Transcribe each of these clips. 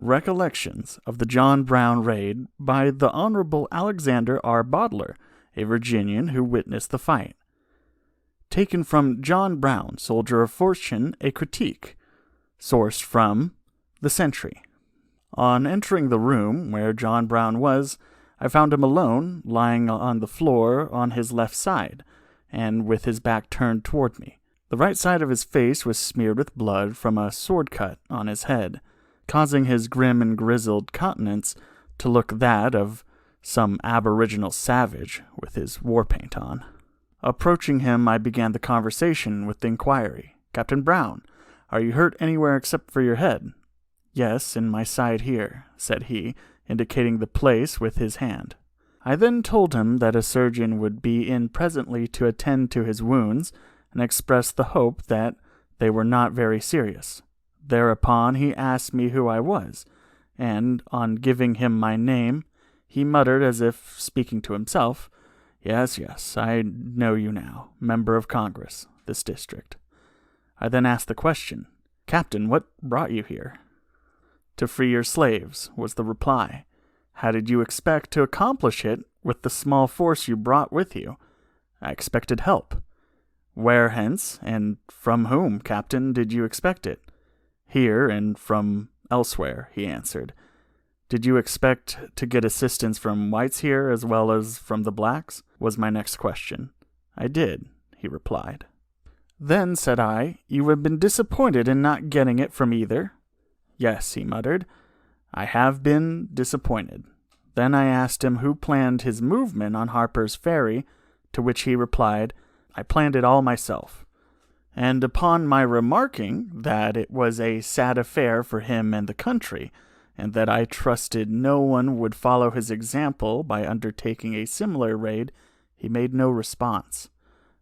Recollections of the John Brown Raid by the Hon Alexander R Boteler, a Virginian who witnessed the fight. Taken from John Brown, Soldier of Fortune, a critique. Sourced from The Century. On entering the room where John Brown was, I found him alone, lying on the floor on his left side, and with his back turned toward me. The right side of his face was smeared with blood from a sword cut on his head, causing his grim and grizzled countenance to look that of some aboriginal savage with his war paint on. Approaching him, I began the conversation with the inquiry. "Captain Brown, are you hurt anywhere except for your head?" "Yes, in my side here," said he, indicating the place with his hand. I then told him that a surgeon would be in presently to attend to his wounds, and expressed the hope that they were not very serious. Thereupon he asked me who I was, and, on giving him my name, he muttered as if speaking to himself, Yes, I know you now, member of Congress, this district." I then asked the question, "Captain, what brought you here?" "To free your slaves," was the reply. "How did you expect to accomplish it with the small force you brought with you?" "I expected help." "Where hence, and from whom, Captain, did you expect it?" "Here and from elsewhere," he answered. "Did you expect to get assistance from whites here as well as from the blacks?" was my next question. "I did," he replied. "Then," said I, "you have been disappointed in not getting it from either?" "Yes," he muttered, "I have been disappointed." Then I asked him who planned his movement on Harper's Ferry, to which he replied, "I planned it all myself." And upon my remarking that it was a sad affair for him and the country, and that I trusted no one would follow his example by undertaking a similar raid, he made no response.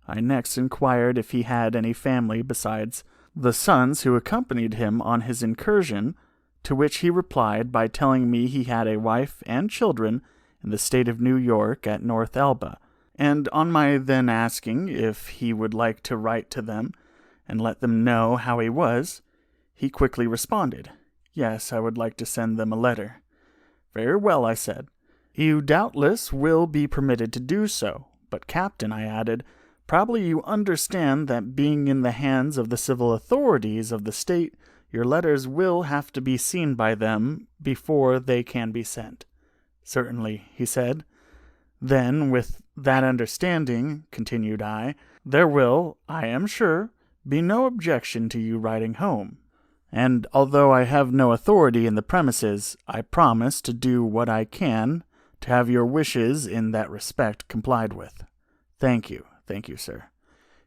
I next inquired if he had any family besides the sons who accompanied him on his incursion, to which he replied by telling me he had a wife and children in the state of New York at North Elba, and on my then asking if he would like to write to them and let them know how he was, he quickly responded, "Yes, I would like to send them a letter." "Very well," I said. "You doubtless will be permitted to do so, but, Captain," I added, "probably you understand that being in the hands of the civil authorities of the state, your letters will have to be seen by them before they can be sent." "Certainly," he said. "Then, with that understanding," continued I, "there will, I am sure, be no objection to you writing home. And although I have no authority in the premises, I promise to do what I can to have your wishes in that respect complied with." Thank you, sir,"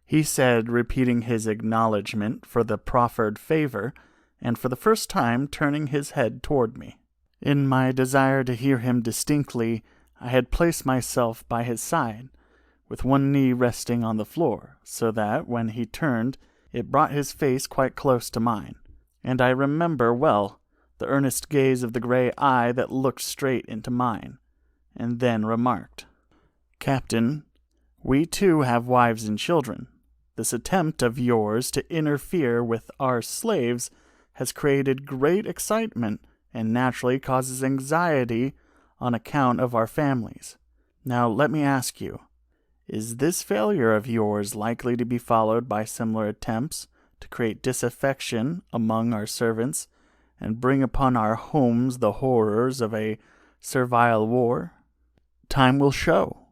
he said, repeating his acknowledgment for the proffered favor, and for the first time turning his head toward me. In my desire to hear him distinctly, I had placed myself by his side, with one knee resting on the floor, so that, when he turned, it brought his face quite close to mine, and I remember well the earnest gaze of the gray eye that looked straight into mine, and then remarked, "Captain, we too have wives and children. This attempt of yours to interfere with our slaves has created great excitement and naturally causes anxiety on account of our families. Now let me ask you, is this failure of yours likely to be followed by similar attempts to create disaffection among our servants and bring upon our homes the horrors of a servile war?" "Time will show,"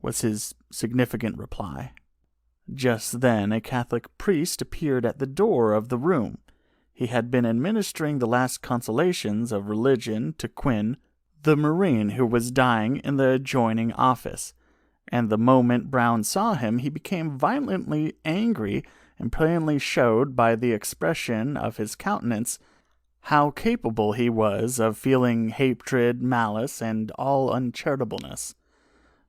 was his significant reply. Just then a Catholic priest appeared at the door of the room. He had been administering the last consolations of religion to Quinn, the Marine who was dying in the adjoining office, and the moment Brown saw him he became violently angry and plainly showed by the expression of his countenance how capable he was of feeling hatred, malice, and all uncharitableness.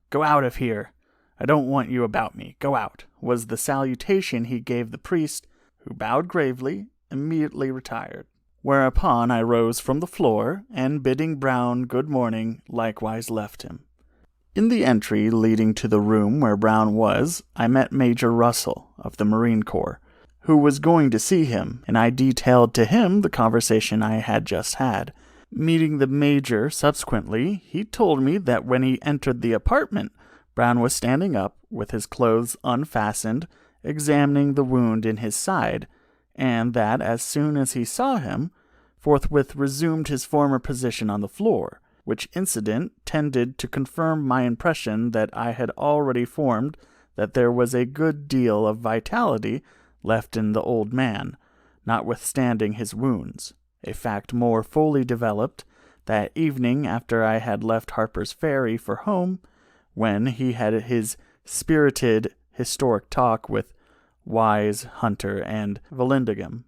"Go out of here! I don't want you about me. Go out," was the salutation he gave the priest, who bowed gravely, immediately retired. Whereupon I rose from the floor, and bidding Brown good morning, likewise left him. In the entry leading to the room where Brown was, I met Major Russell of the Marine Corps, who was going to see him, and I detailed to him the conversation I had just had. Meeting the Major subsequently, he told me that when he entered the apartment, Brown was standing up, with his clothes unfastened, examining the wound in his side, and that as soon as he saw him, forthwith resumed his former position on the floor, which incident tended to confirm my impression that I had already formed that there was a good deal of vitality left in the old man, notwithstanding his wounds, a fact more fully developed that evening after I had left Harper's Ferry for home, when he had his spirited historic talk with Wise, Hunter, and Vallandigham.